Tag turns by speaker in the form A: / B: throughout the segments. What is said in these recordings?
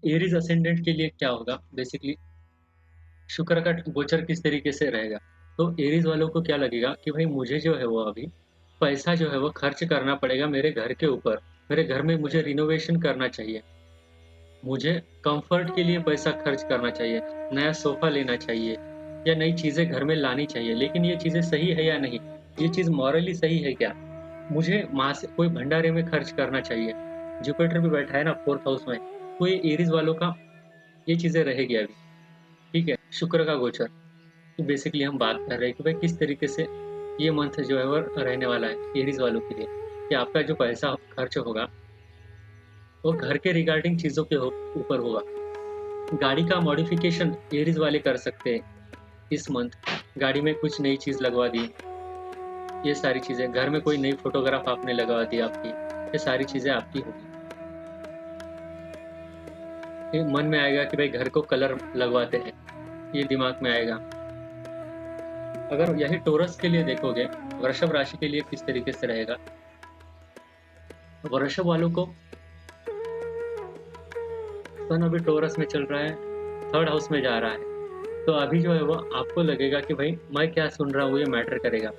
A: Aries ascendant के लिए क्या होगा बेसिकली, शुक्र का गोचर किस तरीके से रहेगा। तो एरीज वालों को क्या लगेगा कि भाई मुझे जो है वो अभी पैसा जो है वो खर्च करना पड़ेगा मेरे घर के ऊपर, मेरे घर में मुझे रिनोवेशन करना चाहिए, मुझे कंफर्ट के लिए पैसा खर्च करना चाहिए, नया सोफा लेना चाहिए या नई चीज़ें घर में लानी चाहिए। लेकिन ये चीज़ें सही है या नहीं? ये चीज़ मॉरली सही है क्या? मुझे वहाँ से कोई भंडारे में खर्च करना चाहिए। जुपिटर भी बैठा है ना 4th हाउस में, तो ये एरीज़ वालों का ये चीज़ें रहेगी अभी, ठीक है? शुक्र का गोचर। तो बेसिकली हम बात कर रहे हैं कि भाई किस तरीके से ये मंथ जो है वो रहने वाला है एरीज़ वालों के लिए, कि आपका जो पैसा खर्च होगा, वो घर के रिगार्डिंग चीज़ों के ऊपर होगा। गाड़ी का मॉडिफिकेशन एरीज़ वाले कर सकते हैं इस मंथ। गाड़ी में कुछ नई चीज़ लगवा दी, ये सारी चीज़ें। घर में कोई नई फ़ोटोग्राफ आपने लगवा दी आपकी, ये सारी चीज़ें आपकी होगी। फिर मन में आएगा कि भाई घर को कलर लगवाते हैं, ये दिमाग में आएगा। अगर यही टोरस के लिए देखोगे, वृषभ राशि के लिए किस तरीके से रहेगा? वृषभ वालों को सन अभी टोरस में चल रहा है, 3rd हाउस में जा रहा है। तो अभी जो है वो आपको लगेगा कि भाई मैं क्या सुन रहा हूँ ये मैटर करेगा।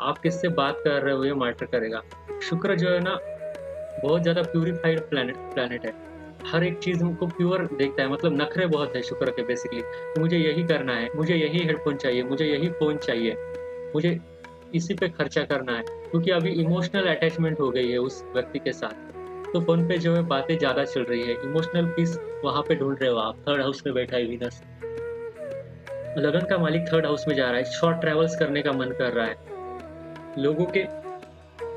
A: आप किससे बात कर रहे हो ये मैटर करेगा। शुक्र जो है ना बहुत ज़्यादा प्यूरिफाइड प्लैनेट है। हर एक चीज़ हमको प्योर देखता है, मतलब नखरे बहुत है शुक्र के बेसिकली। तो मुझे यही करना है, मुझे यही हेडफ़ोन चाहिए, मुझे यही फ़ोन चाहिए, मुझे इसी पे खर्चा करना है। क्योंकि अभी इमोशनल अटैचमेंट हो गई है उस व्यक्ति के साथ। तो फ़ोन पे जो है बातें ज़्यादा चल रही है। इमोशनल पीस वहाँ पे ढूँढ रहे हो आप। 3rd हाउस में बैठा है वीनस। लगन का मालिक 3rd हाउस में जा रहा है। शॉर्ट ट्रैवल्स करने का मन कर रहा है। लोगों के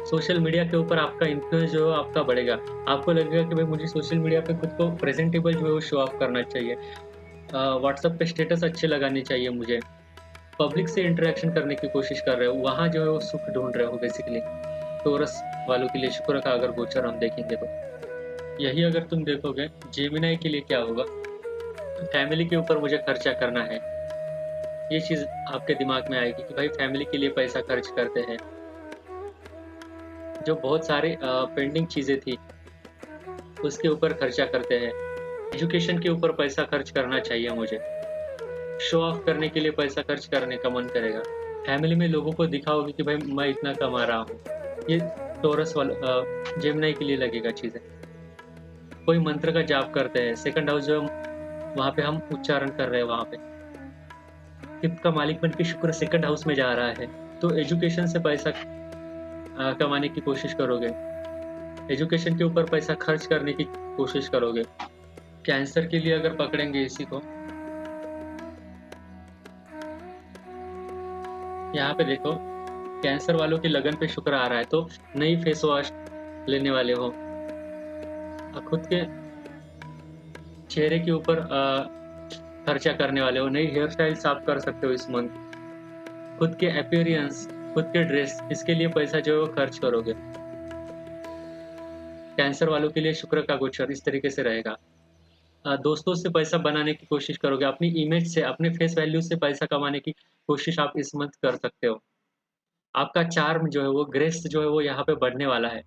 A: सोशल मीडिया के ऊपर आपका इन्फ्लुएंस जो है आपका बढ़ेगा। आपको लगेगा कि भाई मुझे सोशल मीडिया पे खुद को प्रेज़ेंटेबल जो है वो शो ऑफ करना चाहिए। व्हाट्सएप पे स्टेटस अच्छे लगाने चाहिए मुझे। पब्लिक से इंटरेक्शन करने की कोशिश कर रहे हो, वहाँ जो है वो सुख ढूँढ रहे हो बेसिकली। टॉरस वालों के लिए शुक्र का अगर गोचर हम देखेंगे तो। यही अगर तुम देखोगे जेमिनी के लिए क्या होगा? फैमिली के ऊपर मुझे खर्चा करना है। ये चीज़ आपके दिमाग में आएगी कि भाई फैमिली के लिए पैसा खर्च करते हैं। जो बहुत सारे पेंडिंग चीज़ें थी, उसके ऊपर खर्चा करते हैं। एजुकेशन के ऊपर पैसा खर्च करना चाहिए मुझे। शो ऑफ करने के लिए पैसा खर्च करने का मन करेगा। फैमिली में लोगों को दिखाओगे कि भाई मैं इतना कमा रहा हूँ। ये टॉरस जेमिनी के लिए लगेगा चीज़ें। कोई मंत्र का जाप करते हैं, 2nd हाउस जो वहाँ पे हम उच्चारण कर रहे हैं वहाँ पे। 5th का मालिक बन के शुक्र 2nd हाउस में जा रहा है, तो एजुकेशन से पैसा कमाने की कोशिश करोगे। एजुकेशन के ऊपर पैसा खर्च करने की कोशिश करोगे। कैंसर के लिए अगर पकड़ेंगे इसी को, यहाँ पे देखो कैंसर वालों की लगन पे शुक्र आ रहा है, तो नई फेस वॉश लेने वाले हो। खुद के चेहरे के ऊपर खर्चा करने वाले हो, नई हेयर स्टाइल्स आप कर सकते हो इस मंथ। खुद के अपीयरेंस, खुद के ड्रेस, इसके लिए पैसा जो है वो खर्च करोगे। कैंसर वालों के लिए शुक्र का गोचर इस तरीके से रहेगा। दोस्तों से पैसा बनाने की कोशिश करोगे, अपनी इमेज से, अपने फेस वैल्यू से पैसा कमाने की कोशिश आप इस मंथ कर सकते हो। आपका चार्म जो है वो, ग्रेस जो है वो यहाँ पे बढ़ने वाला है।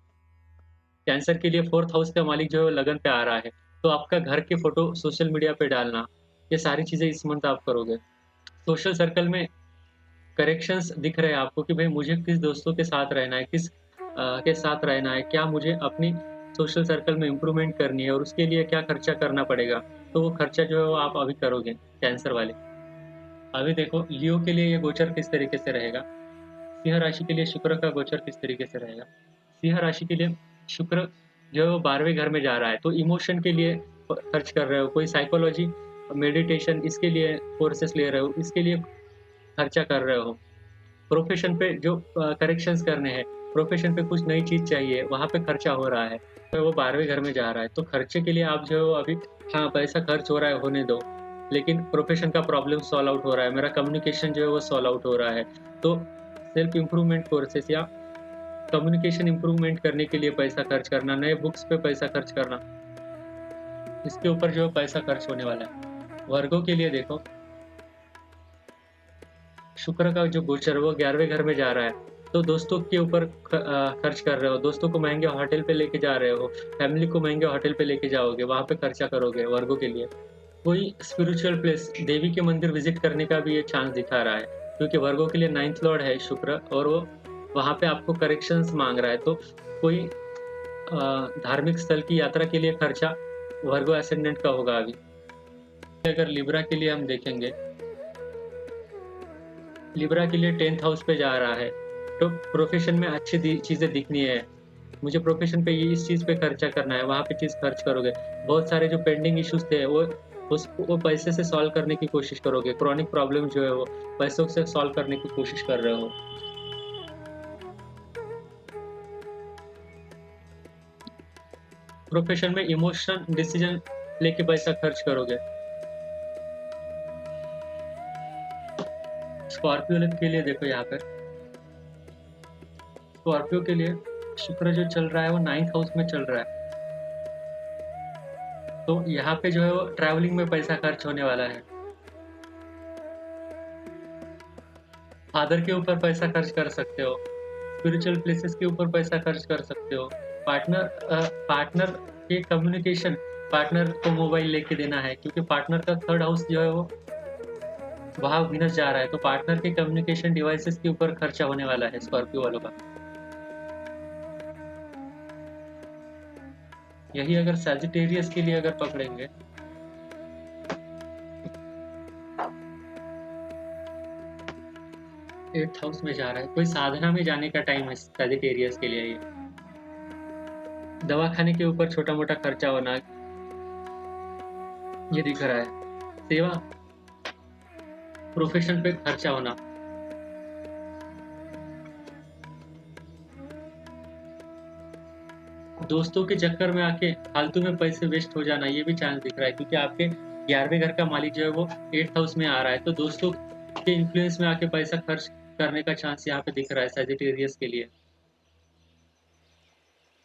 A: कैंसर के लिए 4th हाउस का मालिक जो है लगन पे आ रहा है, तो आपका घर के फ़ोटो सोशल मीडिया पे डालना, ये सारी चीज़ें इस मंथ आप करोगे। सोशल सर्कल में करेक्शंस दिख रहे हैं आपको कि भाई मुझे किस दोस्तों के साथ रहना है, के साथ रहना है, क्या मुझे अपनी सोशल सर्कल में इम्प्रूवमेंट करनी है और उसके लिए क्या खर्चा करना पड़ेगा। तो वो खर्चा जो है वो आप अभी करोगे, कैंसर वाले। अभी देखो लियो के लिए ये गोचर किस तरीके से रहेगा। सिंह राशि के लिए शुक्र का गोचर किस तरीके से रहेगा। सिंह राशि के लिए शुक्र जो है वो 12वें घर में जा रहा है, तो इमोशन के लिए खर्च कर रहे हो, कोई साइकोलॉजी, मेडिटेशन इसके लिए कोर्सेस ले रहे हो, इसके लिए खर्चा कर रहे हो। प्रोफ़ेशन पे जो करेक्शंस करने हैं, प्रोफ़ेशन पे कुछ नई चीज़ चाहिए, वहाँ पे खर्चा हो रहा है, तो वो 12वें घर में जा रहा है। तो खर्चे के लिए आप जो है वो अभी, हाँ, पैसा खर्च हो रहा है होने दो, लेकिन प्रोफ़ेशन का प्रॉब्लम सॉल्व आउट हो रहा है, मेरा कम्युनिकेशन जो है वो सॉल्व आउट हो रहा है। तो सेल्फ इम्प्रूवमेंट कोर्सेस या कम्युनिकेशन इम्प्रूवमेंट करने के लिए पैसा खर्च करना, नए बुक्स पे पैसा खर्च करना, इसके ऊपर जो है पैसा खर्च होने वाला है। वर्गों के लिए देखो, शुक्र का जो गोचर वो 11वें घर में जा रहा है, तो दोस्तों के ऊपर खर्च कर रहे हो, दोस्तों को महँगे होटल पे लेके जा रहे हो, फैमिली को महँगे होटल पे लेके जाओगे, वहाँ पे खर्चा करोगे वर्गों के लिए। कोई स्पिरिचुअल प्लेस, देवी के मंदिर विज़िट करने का भी ये चांस दिखा रहा है, क्योंकि वर्गों के लिए 9th लॉर्ड है शुक्र और वो वहाँ पे आपको करेक्शंस माँग रहा है। तो कोई धार्मिक स्थल की यात्रा के लिए खर्चा वर्गो एसेंडेंट का होगा अभी। अगर लिब्रा के लिए हम देखेंगे, लिब्रा के लिए 10th हाउस पे जा रहा है, तो प्रोफ़ेशन में अच्छी चीज़ें दिखनी है। मुझे प्रोफ़ेशन पे ये इस चीज़ पे खर्चा करना है, वहाँ पे चीज़ खर्च करोगे। बहुत सारे जो पेंडिंग इश्यूज़ थे वो पैसे से सॉल्व करने की कोशिश करोगे। क्रॉनिक प्रॉब्लम जो है वो पैसों से सॉल्व करने की कोशिश कर रहे हो। प्रोफ़ेशन में इमोशन डिसीज़न लेके पैसा खर्च करोगे। स्कॉर्पियो के लिए देखो यहाँ पे, स्कॉर्पियो के लिए शुक्र जो चल रहा है वो 9th हाउस में चल रहा है। तो यहाँ पे जो है वो ट्रैवलिंग में पैसा खर्च होने वाला है। फादर के ऊपर पैसा खर्च कर सकते हो, स्पिरिचुअल प्लेसेस के ऊपर पैसा खर्च कर सकते हो। पार्टनर के कम्युनिकेशन, पार्टनर को मोबाइल लेके देना है, क्योंकि पार्टनर का 3rd हाउस जो है वो वहाँ वीनस जा रहा है, तो पार्टनर के कम्युनिकेशन डिवाइसेस के ऊपर खर्चा होने वाला है स्कॉर्पियो वालों का। यही अगर सैजिटेरियस के लिए अगर पकड़ेंगे, एट्थ हाउस में जा रहा है, कोई साधना में जाने का टाइम है सैजिटेरियस के लिए। ये दवा खाने के ऊपर छोटा मोटा खर्चा होना ये दिख रहा है। सेवा प्रोफेशन पे खर्चा होना, दोस्तों के चक्कर में आके फालतू में पैसे वेस्ट हो जाना, ये भी चांस दिख रहा है, क्योंकि आपके 11वें घर का मालिक जो है वो 8th हाउस में आ रहा है, तो दोस्तों के इन्फ्लुएंस में आके पैसा खर्च करने का चांस यहाँ पे दिख रहा है सैजिटेरियस के लिए।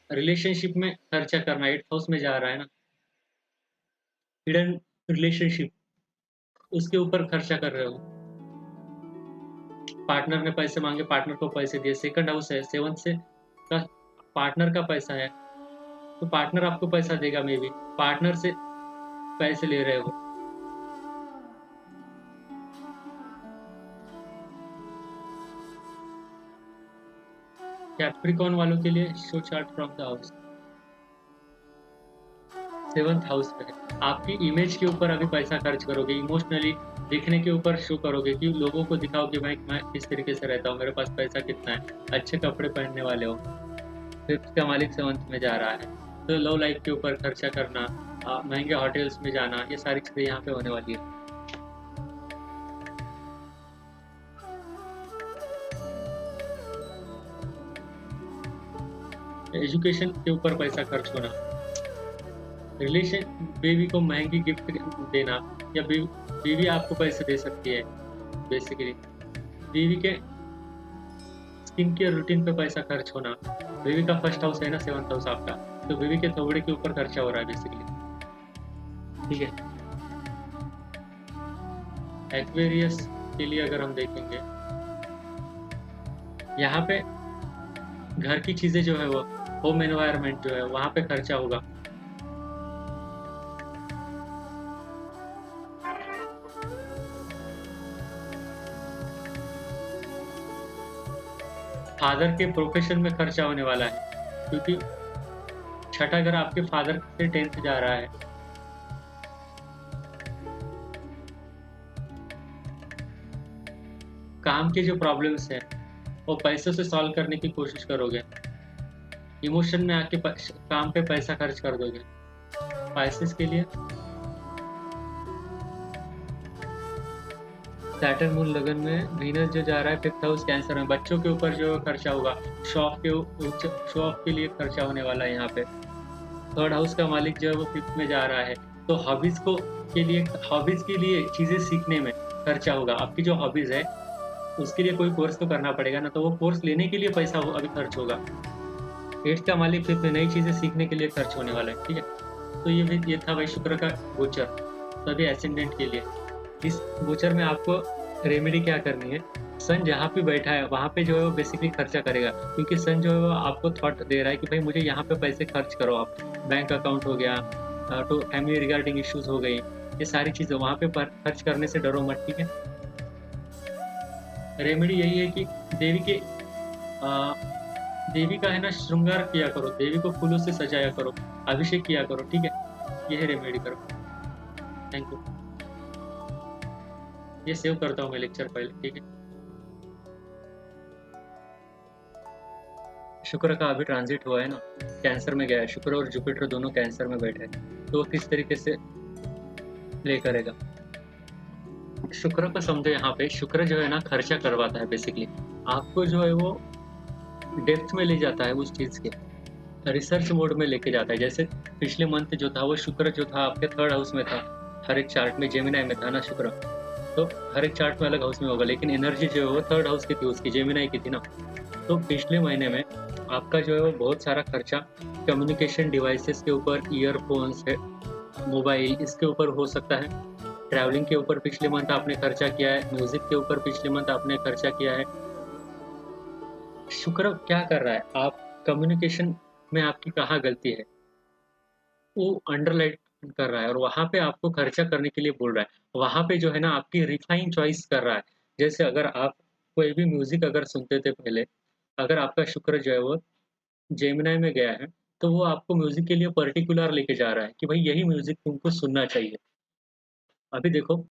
A: रिलेशनशिप में खर्चा करना, 8th हाउस में जा रहा है ना, हिडन रिलेशनशिप, उसके ऊपर खर्चा कर रहे हो। पार्टनर ने पैसे मांगे, पार्टनर को पैसे दिए, 2nd हाउस है, 7th से का पार्टनर का पैसा है, तो पार्टनर आपको पैसा देगा, मे बी पार्टनर से पैसे ले रहे हो। कैप्रिकॉर्न वालों के लिए show chart from the house, 7th house पे है। आपकी इमेज के ऊपर अभी पैसा खर्च करोगे, इमोशनली दिखने के ऊपर शो करोगे, कि लोगों को दिखाओ कि मैं किस तरीके से रहता हूँ, मेरे पास पैसा कितना है, अच्छे कपड़े पहनने वाले हो। 5th का मालिक 7th में जा रहा है, तो लव लाइफ के ऊपर खर्चा करना, महंगे होटल्स में जाना, ये सारी चीज़ें यहाँ पे होने वाली है। एजुकेशन के ऊपर पैसा खर्च होना, रिलेशन, बेबी को महंगी गिफ्ट देना, या बीवी आपको पैसे दे सकती है। बेसिकली बीवी के स्किन केयर रूटीन पे पैसा खर्च होना, बीवी का 1st हाउस है ना 7th हाउस आपका, तो बीवी के थोबड़े के ऊपर खर्चा हो रहा है बेसिकली, ठीक है। एक्वेरियस के लिए अगर हम देखेंगे, यहाँ पे घर की चीजें जो है वो होम एनवायरनमेंट जो है वहाँ पे खर्चा होगा। फादर के प्रोफेशन में खर्चा होने वाला है, क्योंकि 6ठा घर आपके फादर से 10th जा रहा है। काम के जो प्रॉब्लम्स हैं वो पैसों से सॉल्व करने की कोशिश करोगे, इमोशन में आके काम पे पैसा खर्च कर दोगे। पाइसेस के लिए सैटर्न मून लगन में वीनस जो जा रहा है 5th हाउस कैंसर में, बच्चों के ऊपर जो खर्चा होगा, शो ऑफ के लिए खर्चा होने वाला है यहाँ पे। 3rd हाउस का मालिक जो है वो 5th में जा रहा है, तो हॉबीज के लिए चीज़ें सीखने में खर्चा होगा। आपकी जो हॉबीज है उसके लिए कोई कोर्स तो करना पड़ेगा ना, तो वो कोर्स लेने के लिए पैसा अभी खर्च होगा। 8th का मालिक 5th में नई चीज़ें सीखने के लिए खर्च होने वाला है, ठीक है। तो ये था भाई शुक्र का गोचर सभी एसेंडेंट के लिए। इस गोचर में आपको रेमेडी क्या करनी है, सन जहाँ पे बैठा है वहाँ पे जो है वो बेसिकली खर्चा करेगा, क्योंकि सन जो है वो आपको थॉट दे रहा है कि भाई मुझे यहाँ पे पैसे खर्च करो आप। बैंक अकाउंट हो गया, तो फैमिली रिगार्डिंग इश्यूज़ हो गई, ये सारी चीज़ें वहाँ पे पर खर्च करने से डरो मत, ठीक है? रेमेडी यही है कि देवी के अ, देवी का है ना श्रृंगार किया करो, देवी को फूलों से सजाया करो, अभिषेक किया करो, ठीक है? ये है रेमेडी करो। Thank you. ये सेव करता हूँ मैं लेक्चर फाइल, ठीक है? शुक्र का अभी ट्रांज़िट हुआ है ना, कैंसर में गया है, शुक्र और जुपिटर दोनों कैंसर में बैठे हैं, तो वो किस तरीके से प्ले करेगा। शुक्र को समझो यहाँ पे, शुक्र जो है ना खर्चा करवाता है बेसिकली, आपको जो है वो डेप्थ में ले जाता है उस चीज़ के, रिसर्च मोड में लेके जाता है। जैसे पिछले मंथ जो था वो शुक्र जो था आपके 3rd हाउस में था, हर एक चार्ट में जेमिनी में था ना शुक्र, तो हर एक चार्ट में अलग हाउस में होगा, लेकिन एनर्जी जो है वो 3rd हाउस की थी उसकी, जेमिनी की थी ना। तो पिछले महीने में आपका जो है वो बहुत सारा खर्चा कम्युनिकेशन डिवाइसेस के ऊपर, ईयरफ़ोन्स है, मोबाइल इसके ऊपर हो सकता है। ट्रैवलिंग के ऊपर पिछले मंथ आपने खर्चा किया है, म्यूज़िक के ऊपर पिछले मंथ आपने खर्चा किया है। शुक्र क्या कर रहा है, आप कम्युनिकेशन में आपकी कहाँ गलती है, वो अंडरलाइन कर रहा है और वहाँ पे आपको खर्चा करने के लिए बोल रहा है। वहाँ पे जो है ना आपकी रिफाइन चॉइस कर रहा है। जैसे अगर आप कोई भी म्यूज़िक अगर सुनते थे पहले, अगर आपका शुक्र जो है वो जेमिनी में गया है, तो वो आपको म्यूज़िक के लिए पर्टिकुलर लेके जा रहा है कि भाई यही म्यूज़िक तुमको सुनना चाहिए। अभी देखो